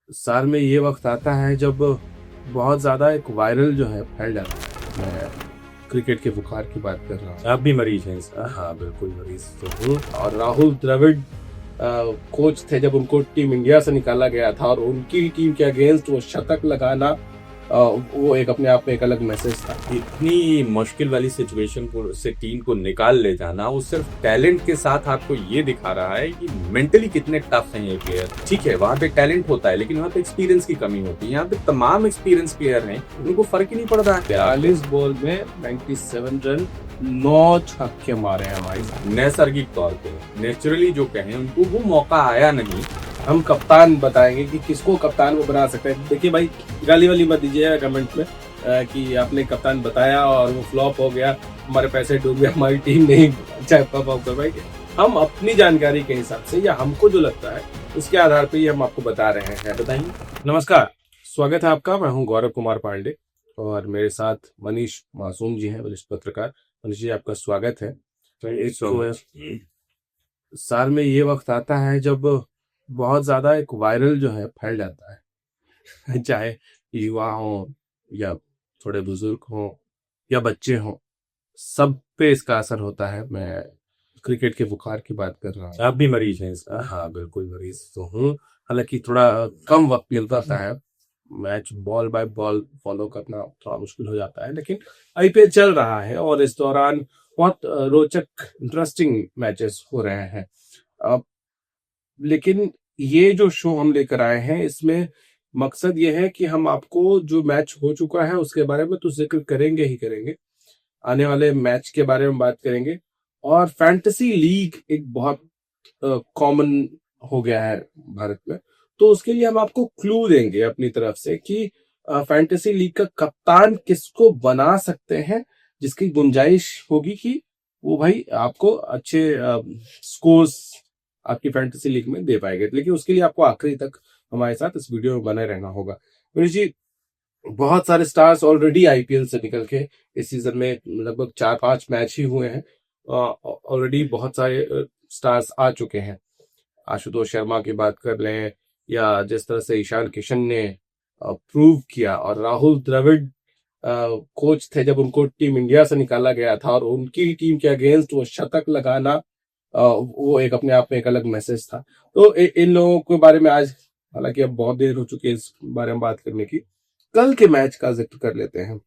साल में ये वक्त आता है जब बहुत ज़्यादा एक वायरल जो है फैल जाता है। मैं क्रिकेट के बुखार की बात कर रहा हूँ। आप भी मरीज हैं इसका? हाँ, बिल्कुल मरीज तो हूँ। और राहुल द्रविड़ कोच थे जब उनको टीम इंडिया से निकाला गया था और उनकी टीम के अगेंस्ट वो शतक लगाना, वो एक अपने आप में एक अलग मैसेज था। इतनी मुश्किल वाली सिचुएशन को से टीम को निकाल ले जाना, वो सिर्फ टैलेंट के साथ आपको ये दिखा रहा है कि मेंटली कितने टफ हैं ये प्लेयर। ठीक है, वहाँ पे टैलेंट होता है लेकिन वहाँ पे एक्सपीरियंस की कमी होती है। यहाँ पे तमाम एक्सपीरियंस प्लेयर हैं, उनको फर्क ही नहीं पड़ रहा है। 42 बॉल में 97 रन, 9 छक्के मारे हैं हमारे साथ। नैसर्गिक तौर पे नेचुरली जो कहें, उनको वो मौका आया नहीं। हम कप्तान बताएंगे कि किसको कप्तान वो बना सकते हैं। देखिए भाई, गाली वाली मत दीजिएगा कमेंट में कि आपने कप्तान बताया और वो फ्लॉप हो गया, हमारे पैसे डूब गए, हमारी टीम नहीं अच्छा परफॉर्म कर पाई। हम अपनी जानकारी के हिसाब से या हमको जो लगता है उसके आधार पर ही हम आपको बता रहे हैं। बताइए। नमस्कार, स्वागत है आपका। मैं हूँ गौरव कुमार पांडे और मेरे साथ मनीष मासूम जी हैं, वरिष्ठ पत्रकार। मनीष जी, आपका स्वागत है। साल में ये वक्त आता है जब बहुत ज्यादा एक वायरल जो है फैल जाता है चाहे युवा हो या थोड़े बुजुर्ग हो या बच्चे हो, सब पे इसका असर होता है। मैं क्रिकेट के बुखार की बात कर रहा हूँ। आप भी मरीज हैं इसका? हाँ, बिल्कुल मरीज तो हूँ। हालांकि थोड़ा कम वक्त मिलता है, match ball by ball follow करना थोड़ा मुश्किल हो जाता है, लेकिन आईपीएल चल रहा है और इस दौरान बहुत रोचक इंटरेस्टिंग मैचेस हो रहे हैं। अब लेकिन ये जो शो हम लेकर आए हैं, इसमें मकसद ये है कि हम आपको जो मैच हो चुका है उसके बारे में तो जिक्र करेंगे ही करेंगे, आने वाले मैच के बारे में बात करेंगे। और फैंटेसी लीग एक बहुत कॉमन हो गया है भारत में, तो उसके लिए हम आपको क्लू देंगे अपनी तरफ से कि फैंटेसी लीग का कप्तान किसको बना सकते हैं, जिसकी गुंजाइश होगी कि वो भाई आपको अच्छे स्कोर्स आपकी फैंटेसी लीग में दे पाएंगे। लेकिन उसके लिए आपको आखिरी तक हमारे साथ इस वीडियो में बने रहना होगा। मनीष जी, बहुत सारे स्टार्स ऑलरेडी आईपीएल से निकल के इस सीजन में लगभग 4-5 मैच ही हुए हैं। ऑलरेडी बहुत सारे स्टार्स आ चुके हैं। आशुतोष शर्मा की बात कर लें या जिस तरह से ईशान किशन ने प्रूव किया, और राहुल द्रविड़ कोच थे जब उनको टीम इंडिया से निकाला गया था और उनकी टीम के अगेंस्ट वो शतक लगाना, वो एक अपने आप में एक अलग मैसेज था। तो इन लोगों के बारे में आज, हालांकि अब बहुत देर हो चुकी है इस बारे में बात करने की, कल के मैच का जिक्र कर लेते हैं।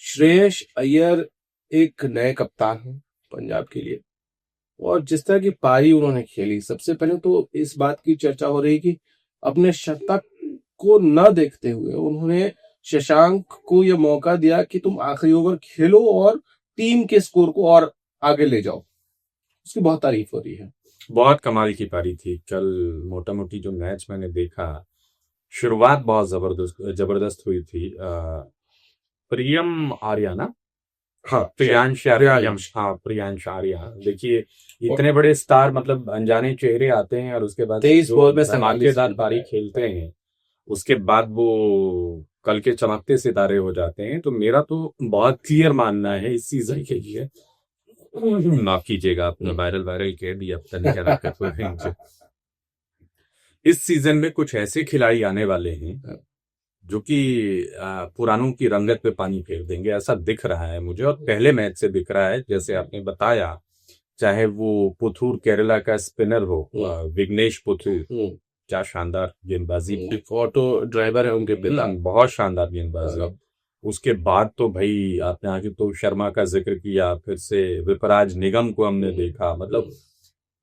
श्रेयस अय्यर एक नए कप्तान हैं पंजाब के लिए, और जिस तरह की पारी उन्होंने खेली, सबसे पहले तो इस बात की चर्चा हो रही कि अपने शतक को न देखते हुए उन्होंने शशांक को यह मौका दिया कि तुम आखिरी ओवर खेलो और टीम के स्कोर को और आगे ले जाओ। उसकी बहुत तारीफ हो रही है। बहुत कमाल की पारी थी कल। मोटा मोटी जो मैच मैंने देखा, शुरुआत बहुत जबरदस्त हुई थी। प्रियम आर्या ना? हाँ, प्रियांश आर्या। देखिए, इतने बड़े स्टार, मतलब अनजाने चेहरे आते हैं और उसके बाद 23 बॉल में धमाकेदार पारी खेलते हैं, उसके बाद वो कल के चमकते सितारे हो जाते हैं। तो मेरा तो बहुत क्लियर मानना है इस सीजन के लिए, माफ कीजिएगा, आपने वायरल कह दिया, पता नहीं क्या दिक्कत हुई है मुझे। इस सीजन में कुछ ऐसे खिलाड़ी आने वाले हैं जो कि पुरानों की रंगत पे पानी फेर देंगे, ऐसा दिख रहा है मुझे, और पहले मैच से दिख रहा है। जैसे आपने बताया, चाहे वो पुथुर केरला का स्पिनर हो, विघ्नेश पुथुर, क्या शानदार गेंदबाजी, ऑटो ड्राइवर है उनके पिता, बहुत शानदार गेंदबाजी। उसके बाद तो भाई आपने आगे तो शर्मा का जिक्र किया, फिर से विपराज निगम को हमने देखा। मतलब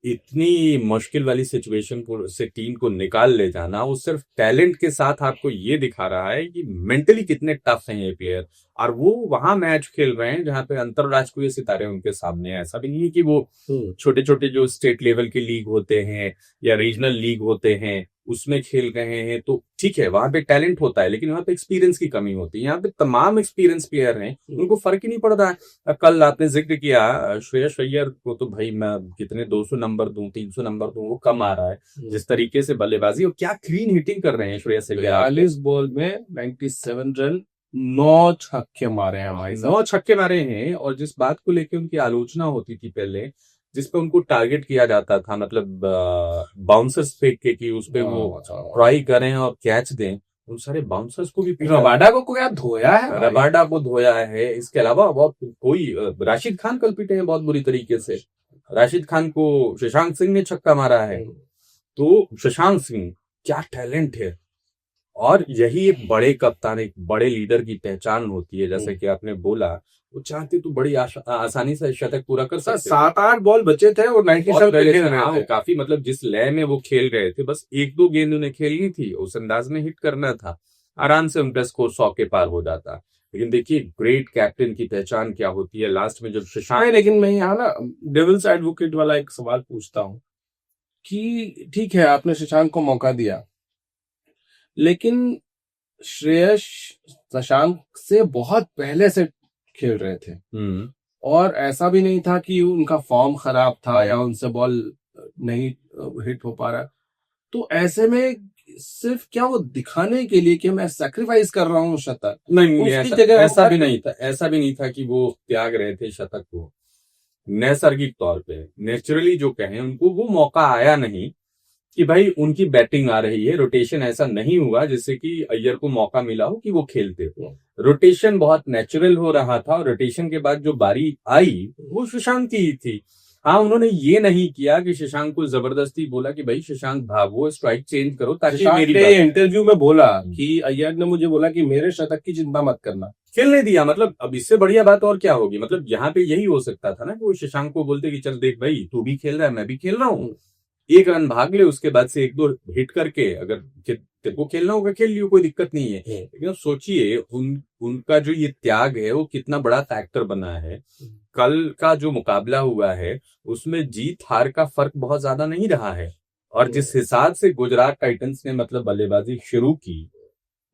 इतनी मुश्किल वाली सिचुएशन को से टीम को निकाल ले जाना, वो सिर्फ टैलेंट के साथ आपको ये दिखा रहा है कि मेंटली कितने टफ हैं ये प्लेयर। और वो वहां मैच खेल रहे हैं जहां पे अंतरराष्ट्रीय सितारे उनके सामने हैं। ऐसा भी नहीं है कि वो छोटे छोटे जो स्टेट लेवल के लीग होते हैं या रीजनल लीग होते हैं उसमें खेल रहे हैं। तो ठीक है, वहां पे टैलेंट होता है लेकिन वहां पे एक्सपीरियंस की कमी होती है। यहाँ पे तमाम एक्सपीरियंस प्लेयर हैं, उनको फर्क ही नहीं पड़ रहा है। कल आपने जिक्र किया श्रेयस अय्यर को, तो भाई मैं कितने 200 नंबर दूं, 300 नंबर दूं, वो कम आ रहा है। जिस तरीके से बल्लेबाजी और क्या क्लीन हिटिंग कर रहे हैं श्रेयस अय्यर। 42 बॉल में 97 रन, 9 छक्के मारे हैं हमारे साथ। 9 छक्के मारे हैं। और जिस बात को लेकर उनकी आलोचना होती थी पहले जिसपे उनको टारगेट किया जाता था, मतलब बाउंसर्स फेंक के कि उस पे वो ट्राई करें और कैच दें, उन सारे बाउंसर्स को भी पीटा। रबाडा को क्या धोया है भाई? रबाडा को धोया है। इसके अलावा बहुत कोई राशिद खान कल पीटे हैं बहुत बुरी तरीके से। राशिद खान को शशांक सिंह ने छक्का मारा है। तो शशांक सिंह क्या टैलेंट है, और यही एक बड़े कप्तान, एक बड़े लीडर की पहचान होती है। जैसे कि आपने बोला, वो चाहते तो बड़ी आसानी से शतक पूरा कर सकते। 7-8 बॉल बचे थे और 97 पे खेल रहे थे। काफी, मतलब जिस लय में वो खेल रहे थे, बस 1-2 गेंद उन्हें खेलनी थी, उस अंदाज में हिट करना था, आराम से उनका स्कोर 100 के पार हो जाता। लेकिन देखिए ग्रेट कैप्टन की पहचान क्या होती है। लास्ट में जब शशांक, लेकिन मैं यहाँ ना डेविल्स एडवोकेट वाला एक सवाल पूछता हूँ कि ठीक है आपने शशांक को मौका दिया, लेकिन श्रेयस शशांक से बहुत पहले से खेल रहे थे और ऐसा भी नहीं था कि उनका फॉर्म खराब था या उनसे बॉल नहीं हिट हो पा रहा। तो ऐसे में सिर्फ क्या वो दिखाने के लिए कि मैं सैक्रिफाइस कर रहा हूँ शतक, नहीं, ऐसा भी नहीं था। ऐसा भी नहीं था कि वो त्याग रहे थे शतक को। नैसर्गिक तौर पे, नेचुरली जो कहें, उनको वो मौका आया नहीं कि भाई उनकी बैटिंग आ रही है, रोटेशन ऐसा नहीं हुआ जिससे कि अय्यर को मौका मिला हो कि वो खेलते हो। रोटेशन बहुत नेचुरल हो रहा था, और रोटेशन के बाद जो बारी आई वो शशांक की ही थी। हाँ, उन्होंने ये नहीं किया कि शशांक को जबरदस्ती बोला कि भाई शशांक भागो, स्ट्राइक चेंज करो, ताकि मेरी इंटरव्यू में बोला कि अय्यर ने मुझे बोला कि मेरे शतक की चिंता मत करना, खेलने दिया। मतलब अब इससे बढ़िया बात और क्या होगी। मतलब यहाँ पे यही हो सकता था ना कि वो शशांक को बोलते कि चल देख भाई, तू भी खेल रहा है, मैं भी खेल रहा हूँ, 1 रन भाग ले, उसके बाद से 1-2 हिट करके अगर तेरे को खेलना होगा खेल लियो, कोई दिक्कत नहीं है। लेकिन सोचिए उनका जो ये त्याग है वो कितना बड़ा फैक्टर बना है। कल का जो मुकाबला हुआ है उसमें जीत हार का फर्क बहुत ज्यादा नहीं रहा है, और जिस हिसाब से गुजरात टाइटंस ने मतलब बल्लेबाजी शुरू की,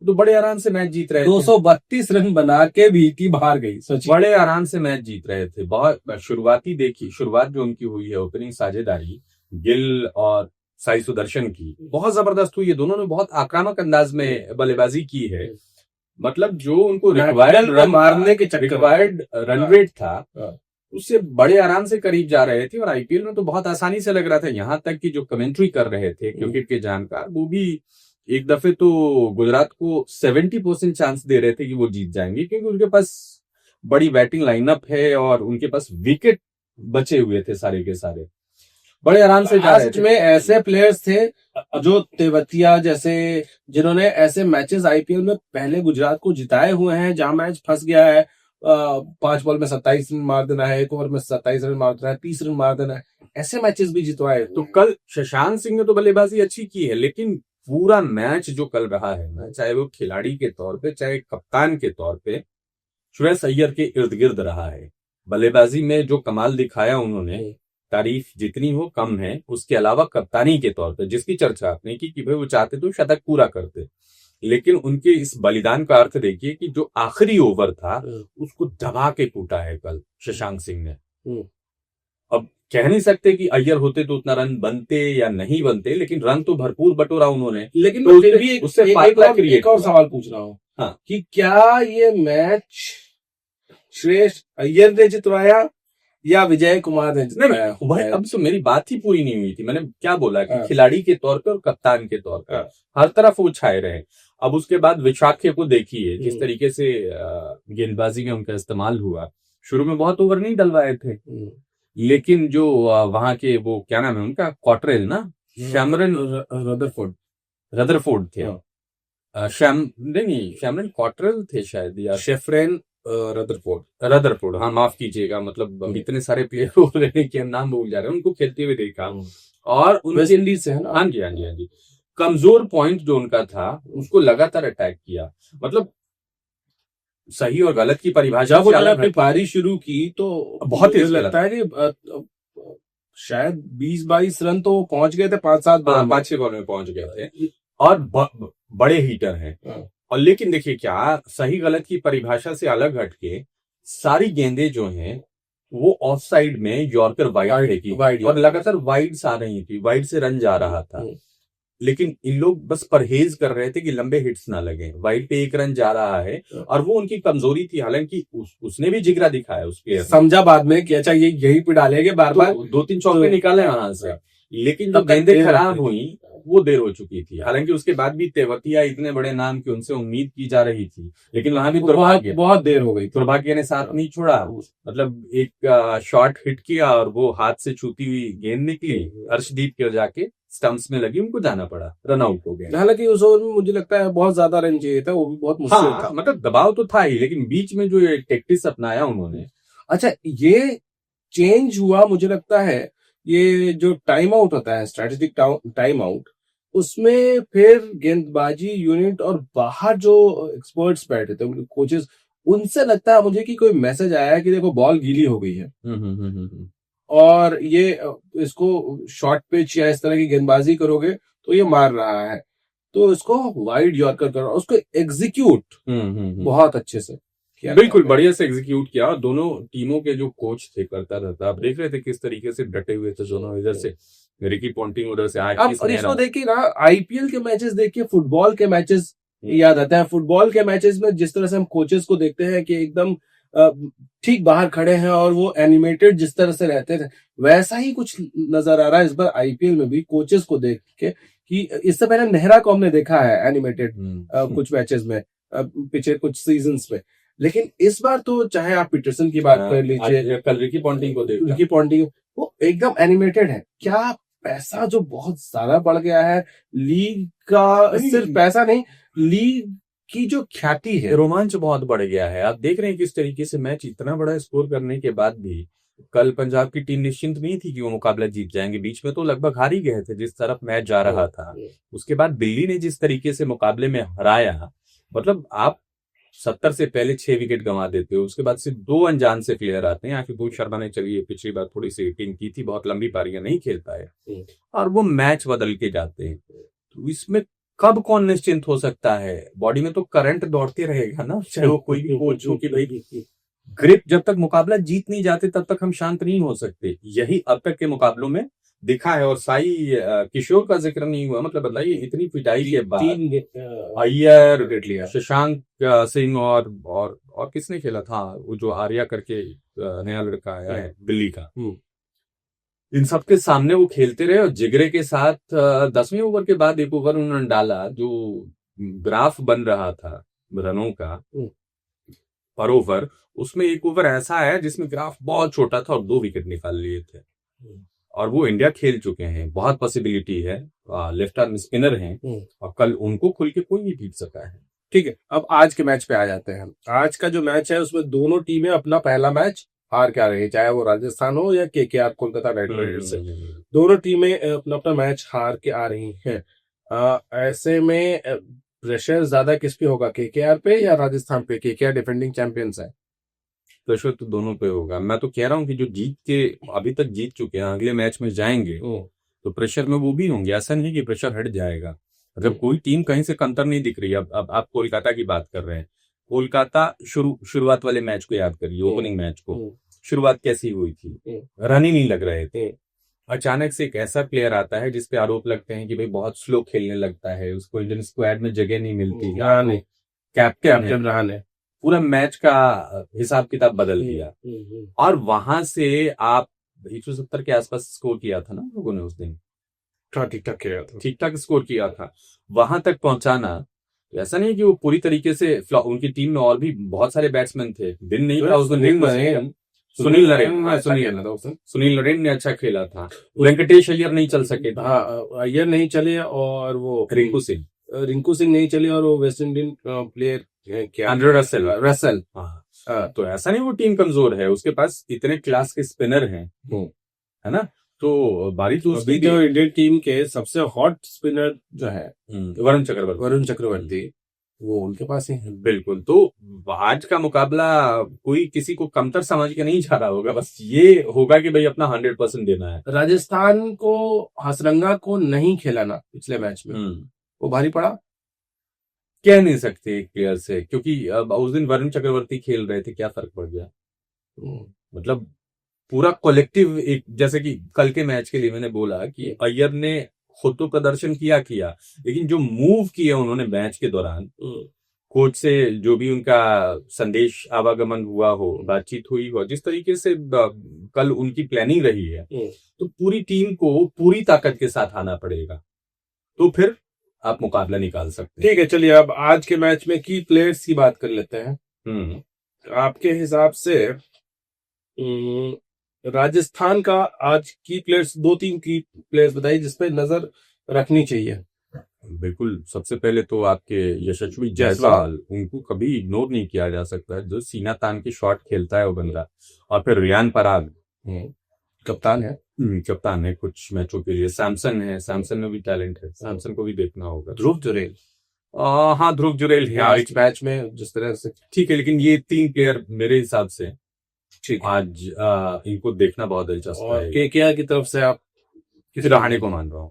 तो बड़े आराम से मैच जीत रहे थे। 232 रन बना के भी टीम हार गई, बड़े आराम से मैच जीत रहे थे। बहुत शुरुआत जो उनकी हुई है, ओपनिंग साझेदारी गिल और साई सुदर्शन की, बहुत जबरदस्त हुई है। दोनों ने बहुत आक्रामक अंदाज में बल्लेबाजी की है। मतलब जो उनको रिक्वायर्ड रन मारने के रिक्वायर्ड रन रेट था, उससे बड़े आराम से करीब जा रहे थे, और आईपीएल में तो बहुत आसानी से लग रहा था। यहाँ तक कि जो कमेंट्री कर रहे थे क्रिकेट के जानकार, वो भी एक दफे तो गुजरात को 70% चांस दे रहे थे कि वो जीत जाएंगे, क्योंकि उनके पास बड़ी बैटिंग लाइनअप है और उनके पास विकेट बचे हुए थे सारे के सारे, बड़े आराम से जा रहे थे। में ऐसे प्लेयर्स थे जो तेवतिया जैसे, जिन्होंने ऐसे मैचेस आईपीएल में पहले गुजरात को जिताए हुए हैं, जहां मैच फंस गया है, 5 बॉल में 27 रन मार देना है, 1 ओवर में 27 रन मार देना है, 30 रन मार देना है, ऐसे मैचेस भी जितवाए। तो कल शशांक सिंह ने तो बल्लेबाजी अच्छी की है, लेकिन पूरा मैच जो कल रहा है ना, चाहे वो खिलाड़ी के तौर पे चाहे कप्तान के तौर पे, श्रेयस अय्यर के इर्द गिर्द रहा है। बल्लेबाजी में जो कमाल दिखाया उन्होंने, तारीफ जितनी हो कम है। उसके अलावा कप्तानी के तौर पे जिसकी चर्चा आपने की कि भाई वो चाहते तो शतक पूरा करते, लेकिन उनके इस बलिदान का अर्थ देखिए कि जो आखिरी ओवर था उसको दबा के कूटा है कल शशांक सिंह ने। अब कह नहीं सकते कि अय्यर होते तो उतना रन बनते या नहीं बनते, लेकिन रन तो भरपूर बटोरा उन्होंने। लेकिन तो फिर भी उससे एक और सवाल पूछ रहा हूँ, हाँ, कि क्या ये मैच श्रेयस अय्यर ने जितवाया या विजय कुमार ने जितवाया? अब तो मेरी बात ही पूरी नहीं हुई थी। मैंने क्या बोला कि खिलाड़ी के तौर पे और कप्तान के तौर पे हर तरफ वो छाए रहे। अब उसके बाद विशाखे को देखिए जिस तरीके से गेंदबाजी में उनका इस्तेमाल हुआ। शुरू में बहुत ओवर नहीं डलवाए थे, लेकिन जो वहां के वो क्या नाम है उनका, कॉटरेल ना, शैमरन रदरफोर्ड थे, शैमरन कॉटरेल थे शायद, या शेफरेन रदरफोर्ड, हाँ माफ कीजिएगा, मतलब इतने सारे प्लेयर हो रहे हैं कि हम नाम भूल जा रहे हैं। उनको खेलते हुए देखा, और वेस्ट इंडीज से है ना। हाँ जी, कमजोर पॉइंट जो उनका था उसको लगातार अटैक किया। मतलब सही और गलत की परिभाषा, जब उन्होंने अपनी पारी शुरू की तो बहुत तेज लगता है कि शायद 20-22 रन तो पहुंच गए थे, 5-6 बॉल में पहुंच गए थे, और बड़े हीटर हैं। और लेकिन देखिए क्या, सही गलत की परिभाषा से अलग हटके सारी गेंदें जो हैं वो ऑफ साइड में यॉर्कर वाइड फेंकी, और लगातार वाइड्स आ रही थी, वाइड से रन जा रहा था। लेकिन इन लोग बस परहेज कर रहे थे कि लंबे हिट्स ना लगे, वाइड पे 1 रन जा रहा है, और वो उनकी कमजोरी थी। हालांकि उसने भी जिगरा दिखाया उस प्लेयर ने, समझा बाद में कि अच्छा ये यही पे डालेंगे बार बार, तो 2-3 चौके निकाले वहां से, लेकिन जो तब तक गेंदें देर खराब हो हुई वो देर हो चुकी थी। हालांकि उसके बाद भी तेवतिया इतने बड़े नाम की उनसे उम्मीद की जा रही थी, लेकिन वहां भी दुर्भाग्य बहुत देर हो गई। दुर्भाग्य ने साथ नहीं छोड़ा। मतलब एक शॉट हिट किया और वो हाथ से छूती हुई गेंद निकली, हर्षदीप के जाके स्टंप्स में लगी, उनको जाना पड़ा, रन आउट हो गया। हालांकि उस ओवर में मुझे लगता है बहुत ज्यादा रन चाहिए था, वो भी बहुत मुश्किल हाँ, था। मतलब दबाव तो था ही, लेकिन बीच में जो ये टेक्टिक्स अपनाया उन्होंने। अच्छा, ये चेंज हुआ मुझे लगता है, ये जो टाइम आउट होता है, स्ट्रेटेजिक टाइम आउट, उसमें फिर गेंदबाजी यूनिट और बाहर जो एक्सपर्ट्स बैठे थे, कोचेस, उनसे लगता है मुझे कि कोई मैसेज आया है कि देखो बॉल गीली हो गई है और ये इसको शॉर्ट पिच या इस तरह की गेंदबाजी करोगे तो ये मार रहा है, तो इसको वाइड यॉर्कर करो, उसको एग्जीक्यूट बहुत अच्छे से किया। बिल्कुल बढ़िया से एग्जीक्यूट किया, और दोनों टीमों के जो कोच थे करता रहता, आप देख रहे थे किस तरीके से डटे हुए थे दोनों, इधर से रिकी पॉन्टिंग, उधर से अब और इसको देखिए ना, आईपीएल के मैचेस देखिए, फुटबॉल के मैचेस याद आता है। फुटबॉल के मैचेस में जिस तरह से हम कोचेस को देखते हैं कि एकदम ठीक बाहर खड़े हैं और वो एनिमेटेड जिस तरह से रहते थे, वैसा ही कुछ नजर आ रहा है इस बार आईपीएल में भी कोचेस को देख के, कि इससे पहले नेहरा को हमने देखा है एनिमेटेड कुछ मैचेस में पिछले कुछ सीजन्स में, लेकिन इस बार तो चाहे आप पीटरसन की बात कर लीजिए, कल रिकी पॉन्टिंग को देखा, रिकी पॉन्टिंग, वो एकदम एनिमेटेड है। क्या पैसा जो बहुत ज्यादा बढ़ गया है लीग का, सिर्फ पैसा नहीं, लीग की जो ख्याति है, रोमांच बहुत बढ़ गया है। आप देख रहे हैं किस तरीके से मैच इतना बड़ा स्कोर करने के बाद भी कल पंजाब की टीम निश्चिंत नहीं थी कि वो मुकाबला जीत जाएंगे, बीच में तो लगभग हार ही गए थे जिस तरफ मैच जा रहा था। उसके बाद दिल्ली ने जिस तरीके से मुकाबले में हराया, मतलब आप 70 से पहले 6 विकेट गंवा देते हो, उसके बाद सिर्फ 2 अनजान से प्लेयर आते हैं। आशुतोष शर्मा ने चलिए पिछली बार थोड़ी सी टीम की थी, बहुत लंबी पारियां नहीं खेल पाए, और वो मैच बदल के जाते हैं। तो इसमें कब कौन निश्चिंत हो सकता है? बॉडी में तो करंट दौड़ते रहेगा ना, चाहे वो कोई भी कोच हो, कि भाई ग्रिप, जब तक मुकाबला जीत नहीं जाते तब तक हम शांत नहीं हो सकते। यही अब तक के मुकाबलों में दिखा है। और साई किशोर का जिक्र नहीं हुआ, मतलब बताइए इतनी पिटाई के बाद अय्यर, शशांक सिंह और किसने खेला था, वो जो आर्या करके नया लड़का आया है दिल्ली का, इन सब के सामने वो खेलते रहे, और जिगरे के साथ 10वें ओवर के बाद एक ओवर उन्होंने डाला, जो ग्राफ बन रहा था रनों का पर ओवर, उसमें एक ओवर ऐसा है जिसमें ग्राफ बहुत छोटा था और 2 विकेट निकाल लिए थे। और वो इंडिया खेल चुके हैं, बहुत पॉसिबिलिटी है, लेफ्ट आर्म स्पिनर हैं, और कल उनको खुल के कोई नहीं पीट सका है। ठीक है, अब आज के मैच पे आ जाते हैं। आज का जो मैच है उसमें दोनों टीमें अपना पहला मैच हार के आ रही है, चाहे वो राजस्थान हो या केकेआर कोलकाता नाइट राइडर्स से, दोनों टीमें अपना अपना मैच हार के आ रही हैं। ऐसे में प्रेशर ज्यादा किस पे होगा, केकेआर पे या राजस्थान पे? केकेआर डिफेंडिंग चैंपियंस है, प्रेशर तो दोनों पे होगा। मैं तो कह रहा हूँ कि जो जीत के अभी तक जीत चुके हैं अगले मैच में जाएंगे तो प्रेशर में वो भी होंगे, ऐसा नहीं कि प्रेशर हट जाएगा। जब कोई टीम कहीं से कमतर नहीं दिख रही। अब आप कोलकाता की बात कर रहे हैं, कोलकाता शुरुआत वाले मैच को याद करिए, ओपनिंग मैच को, शुरुआत कैसी हुई थी, रन ही नहीं लग रहे थे। अचानक से एक ऐसा प्लेयर आता है जिसपे आरोप लगते हैं कि भाई बहुत स्लो खेलने लगता है, उसको इंडियन स्क्वाड में जगह नहीं मिलती, कैप्टन रहाणे पूरा मैच का हिसाब किताब बदल दिया। और वहां से आप 170 के आसपास स्कोर किया था ना लोगों ने उस दिन, ठीक ठाक स्कोर किया था, वहां तक पहुंचाना। तो ऐसा नहीं कि वो पूरी तरीके से उनकी टीम में और भी बहुत सारे बैट्समैन थे, दिन नहीं था उस दिन। सुनील नरेन ने अच्छा खेला था, वेंकटेश अय्यर नहीं चल सके थे, अय्यर नहीं चले, और वो रिंकू सिंह नहीं चले, और वो वेस्ट इंडियन प्लेयर क्या, एंड्रे रसेल। तो ऐसा नहीं वो टीम कमजोर है, उसके पास इतने क्लास के स्पिनर हैं, है ना। तो बारी तो अभी तो इंडियन टीम के सबसे हॉट स्पिनर जो है वरुण चक्रवर्ती, वो उनके पास ही है। बिल्कुल। तो आज का मुकाबला कोई किसी को कमतर समझ के नहीं जा रहा होगा, बस ये होगा कि भाई अपना 100% देना है। राजस्थान को हसरंगा को नहीं खिलाना पिछले मैच में, वो भारी पड़ा, कह नहीं सकते एक प्लेयर से, क्योंकि अब उस दिन वरुण चक्रवर्ती खेल रहे थे, क्या फर्क पड़ गया। मतलब पूरा कलेक्टिव, एक जैसे कि कल के मैच के लिए मैंने बोला कि अय्यर ने खुद तो प्रदर्शन किया, लेकिन जो मूव किए उन्होंने मैच के दौरान, कोच से जो भी उनका संदेश आवागमन हुआ हो, बातचीत हुई हो, जिस तरीके से कल उनकी प्लानिंग रही है, तो पूरी टीम को पूरी ताकत के साथ आना पड़ेगा, तो फिर आप मुकाबला निकाल सकते हैं। ठीक है, चलिए अब आज के मैच में की प्लेयर्स की बात कर लेते हैं। आपके हिसाब से राजस्थान का आज की प्लेयर्स, 2-3 की प्लेयर्स बताइए जिसपे नजर रखनी चाहिए। बिल्कुल, सबसे पहले तो आपके यशस्वी जायसवाल, उनको कभी इग्नोर नहीं किया जा सकता। जो सीना तान के शॉट खेलता है वो बंदा, और फिर रियान पराग कप्तान है, कप्तान है कुछ मैचों के लिए। सैमसन है, सैमसन में भी टैलेंट है, सैमसन को भी देखना होगा। ध्रुव जुरेल, हाँ ध्रुव जुरेल है आज मैच में जिस तरह से, ठीक है, लेकिन ये 3 प्लेयर मेरे हिसाब से ठीक है, आज इनको देखना बहुत दिलचस्प है। केकेआर की तरफ से आप किसी रहाणे को मान रहा हूँ,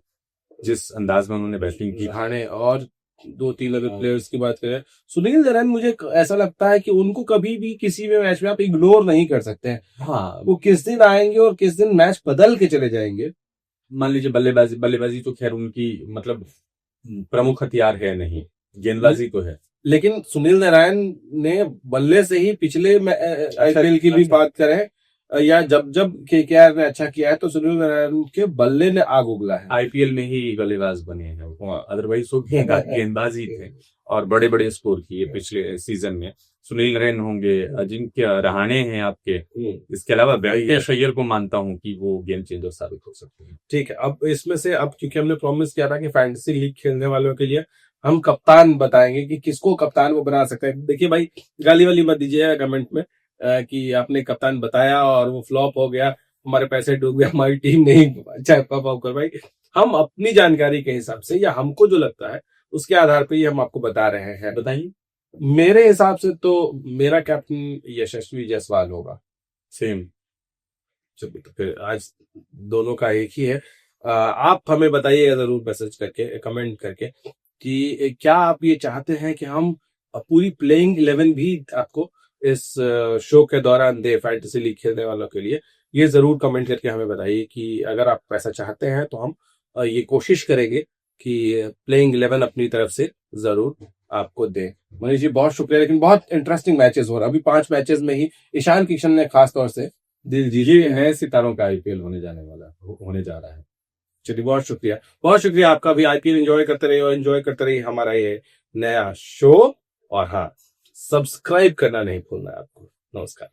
जिस अंदाज में उन्होंने बैटिंग की। रहाणे, और 2-3 अगर प्लेयर्स की बात करें, सुनील नारायण, मुझे ऐसा लगता है कि उनको कभी भी किसी भी मैच में आप इग्नोर नहीं कर सकते हैं। हाँ, वो किस दिन आएंगे और किस दिन मैच बदल के चले जाएंगे। मान लीजिए बल्लेबाजी तो खैर उनकी मतलब प्रमुख हथियार है नहीं, गेंदबाजी तो है। लेकिन सुनील नारायण ने बल्ले से ही पिछले आईपीएल की भी बात करें, या जब जब केकेआर ने अच्छा किया है, तो सुनील नारायण के बल्ले ने आग उगला है। आईपीएल में ही बल्लेबाज बने हैं, अदरवाइज वो गेंदबाजी थे और बड़े बड़े स्कोर किए पिछले सीजन में। सुनील नारायण होंगे, अजिंक्य रहाणे हैं आपके, इसके अलावा वेंकटेश अय्यर को मानता हूं कि वो गेम चेंजर साबित हो सकते हैं। ठीक है, अब इसमें से, अब क्योंकि हमने प्रॉमिस किया था कि फैंटेसी लीग खेलने वालों के लिए हम कप्तान बताएंगे कि किसको कप्तान वो बना सकते हैं। देखिए भाई, गाली वाली मत दीजिएगा कमेंट में कि आपने कप्तान बताया और वो फ्लॉप हो गया, हमारे पैसे डूब गए, हमारी टीम नहीं अच्छा परफॉर्म कर पाई। हम अपनी जानकारी के हिसाब से, या हमको जो लगता है उसके आधार पर ही हम आपको बता रहे हैं। बताइए। मेरे हिसाब से तो मेरा कैप्टन यशस्वी जायसवाल होगा। सेम। चलिए, तो फिर आज दोनों का एक ही है। आप हमें बताइएगा जरूर मैसेज करके, कमेंट करके, कि क्या आप ये चाहते हैं कि हम पूरी प्लेइंग 11 भी आपको इस शो के दौरान दे, फैंटेसी लीग खेलने वालों के लिए। ये जरूर कमेंट करके हमें बताइए कि अगर आप ऐसा चाहते हैं तो हम ये कोशिश करेंगे कि प्लेइंग 11 अपनी तरफ से जरूर आपको दें। मनीष जी, बहुत शुक्रिया, लेकिन बहुत इंटरेस्टिंग मैचेस हो रहा है। अभी 5 मैचेस में ही ईशान किशन ने खास तौर से दिल जीत, ये है सितारों का आईपीएल होने जा रहा है। चलिए, बहुत शुक्रिया, बहुत शुक्रिया आपका भी। आईपीएल एंजॉय करते रहिए, और एंजॉय करते रहिए हमारा ये नया शो। और हाँ, सब्सक्राइब करना नहीं भूलना है आपको। नमस्कार।